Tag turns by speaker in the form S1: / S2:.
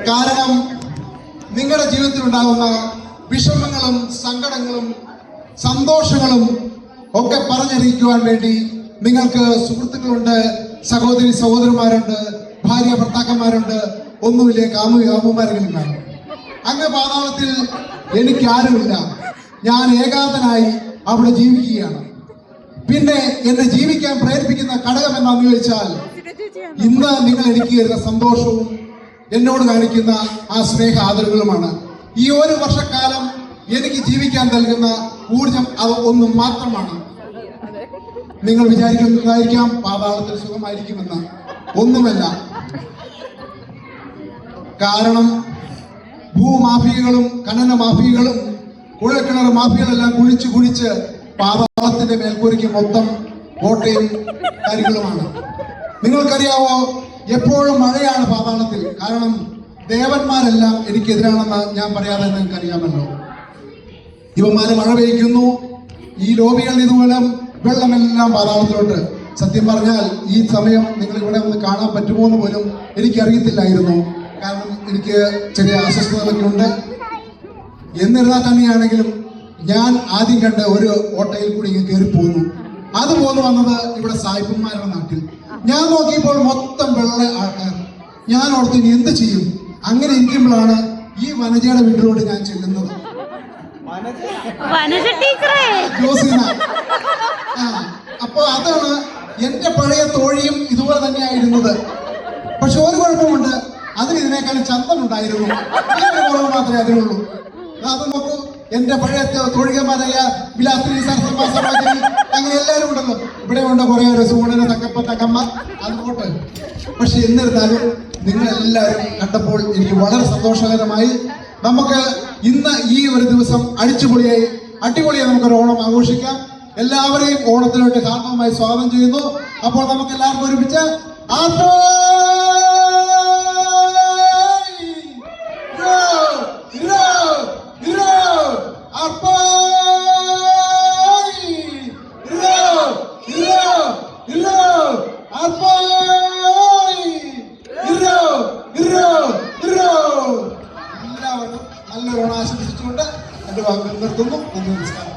S1: കാരണം നിങ്ങളുടെ ജീവിതത്തിൽ ഉണ്ടാകുന്ന വിഷമങ്ങളും സങ്കടങ്ങളും സന്തോഷങ്ങളും ഒക്കെ പറഞ്ഞറിയിക്കുവാൻ വേണ്ടി നിങ്ങൾക്ക് സുഹൃത്തുക്കളുണ്ട്, സഹോദരി സഹോദരന്മാരുണ്ട്, ഭാര്യ ഭർത്താക്കന്മാരുണ്ട്, ഒന്നുമില്ലേ കാമുമാരെങ്കിലും കാണും. അങ്ങ് പാതാളത്തിൽ എനിക്ക് ആരുമില്ല, ഞാൻ ഏകാന്തനായി അവിടെ ജീവിക്കുകയാണ്. പിന്നെ എന്നെ ജീവിക്കാൻ പ്രേരിപ്പിക്കുന്ന ഘടകം എന്താണെന്ന് ചോദിച്ചാൽ, ഇന്ന് നിങ്ങൾ എനിക്ക് തരുന്ന സന്തോഷവും എന്നോട് കാണിക്കുന്ന ആ സ്നേഹ ആദരവുകളുമാണ്. ഈ ഒരു വർഷക്കാലം എനിക്ക് ജീവിക്കാൻ നൽകുന്ന ഊർജം അത് ഒന്നും മാത്രമാണ്. നിങ്ങൾ വിചാരിക്കുന്നതായിരിക്കാം പാതാളത്തിൽ സുഖമായിരിക്കുമെന്ന്. ഒന്നുമല്ല. കാരണം ഭൂമാഫിയകളും ഖനന മാഫിയകളും കുഴൽക്കിണർ മാഫിയകളെല്ലാം കുഴിച്ച് പാതാളത്തിന്റെ മേൽക്കൂരയ്ക്ക് മൊത്തം കോട്ടയും കാര്യങ്ങളുമാണ്. നിങ്ങൾക്കറിയാവോ, എപ്പോഴും മഴയാണ് പാതാളത്തിൽ. കാരണം ദേവന്മാരെല്ലാം എനിക്കെതിരാണെന്ന് ഞാൻ പറയാതെ നിങ്ങൾക്ക് അറിയാമല്ലോ. ഇവന്മാര് മഴ പെയ്യ്ക്കുന്നു, ഈ ലോബികളിൽ ഇതുപോലെ വെള്ളമെല്ലാം പാതാളത്തിലോട്ട്. സത്യം പറഞ്ഞാൽ ഈ സമയം നിങ്ങൾ ഇവിടെ ഒന്ന് കാണാൻ പറ്റുമോ എന്ന് പോലും എനിക്കറിയത്തില്ലായിരുന്നു. കാരണം എനിക്ക് ചെറിയ അസ്വസ്ഥതകളൊക്കെ ഉണ്ട്. എന്നിരുന്നാൽ തന്നെയാണെങ്കിലും ഞാൻ ആദ്യം കണ്ട ഒരു ഓട്ടയിൽ കൂടി ഇങ്ങനെ കയറി പോന്നു. അത് പോന്നു വന്നത് ഇവിടെ സായിപ്പന്മാരുടെ നാട്ടിൽ. ഞാൻ നോക്കിയപ്പോൾ മൊത്തം വെള്ള ആൾക്കാർ. ഞാൻ ഓർത്ത് ഇനി എന്ത് ചെയ്യും? അങ്ങനെ ഇരിക്കുമ്പോഴാണ് ഈ വനജയുടെ വീട്ടിലോട്ട് ഞാൻ ചെല്ലുന്നത്. അപ്പൊ അതാണ് എന്റെ പഴയ തോഴിയും ഇതുപോലെ തന്നെയായിരുന്നത്. പക്ഷെ ഒരു കുഴപ്പമുണ്ട്, അതിന് ഇതിനേക്കാളും ചന്തമുണ്ടായിരുന്നു. കുറവ് മാത്രമേ അതിനുള്ളൂ. അത് നോക്കൂ, എന്റെ പഴയ തോഴികന്മാരായ വിലാസിനി സർസമാസമാതിരി അങ്ങനെ എല്ലാവരും ഉണ്ടല്ലോ. ഇവിടെ ഉണ്ട് കുറെ ഒരു സൂണന് തക്കമ്മ അതുകൊണ്ട്. പക്ഷെ എന്നിരുന്നാലും നിങ്ങളെല്ലാവരും കണ്ടപ്പോൾ എനിക്ക് വളരെ സന്തോഷകരമായി. നമുക്ക് ഇന്ന് ഈ ഒരു ദിവസം അടിച്ചുപൊളിയായി നമുക്കൊരു ഓണം ആഘോഷിക്കാം. എല്ലാവരെയും ഓണത്തിലോട്ട് ഹാർദവമായി സ്വാഗതം ചെയ്യുന്നു. അപ്പോൾ നമുക്ക് എല്ലാവർക്കും ഒരുമിച്ച് എല്ലാവർക്കും നല്ലൊരു ഓണം ആശംസിച്ചുകൊണ്ട് എന്റെ വാക്കുകൾ നിർത്തുന്നു. നന്ദി, നമസ്കാരം.